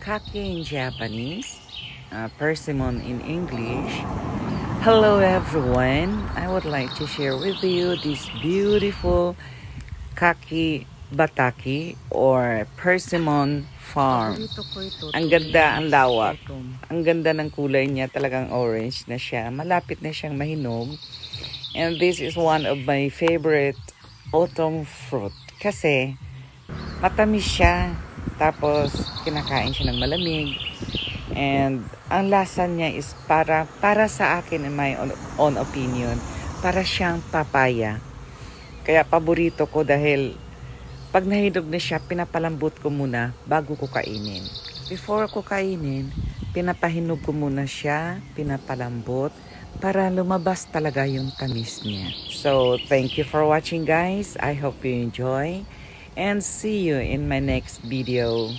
kake in Japanese, persimmon in English. Hello everyone, I would like to share with you this beautiful kake bataki or persimmon farm. Ang ganda, ang lawak. Ang ganda ng kulay niya, talagang orange na siya. Malapit na siyang mahinog. And this is one of my favorite autumn fruit kasi matamis siya. Tapos kinakain siya ng malamig. And ang lasa niya is para sa akin, in my own opinion, para siyang papaya. Kaya paborito ko dahil pag nahinog na siya, pinapalambot ko muna bago ko kainin. Before ko kainin, pinapahinog ko muna siya, pinapalambot, para lumabas talaga yung tamis niya. So, thank you for watching guys. I hope you enjoy and see you in my next video.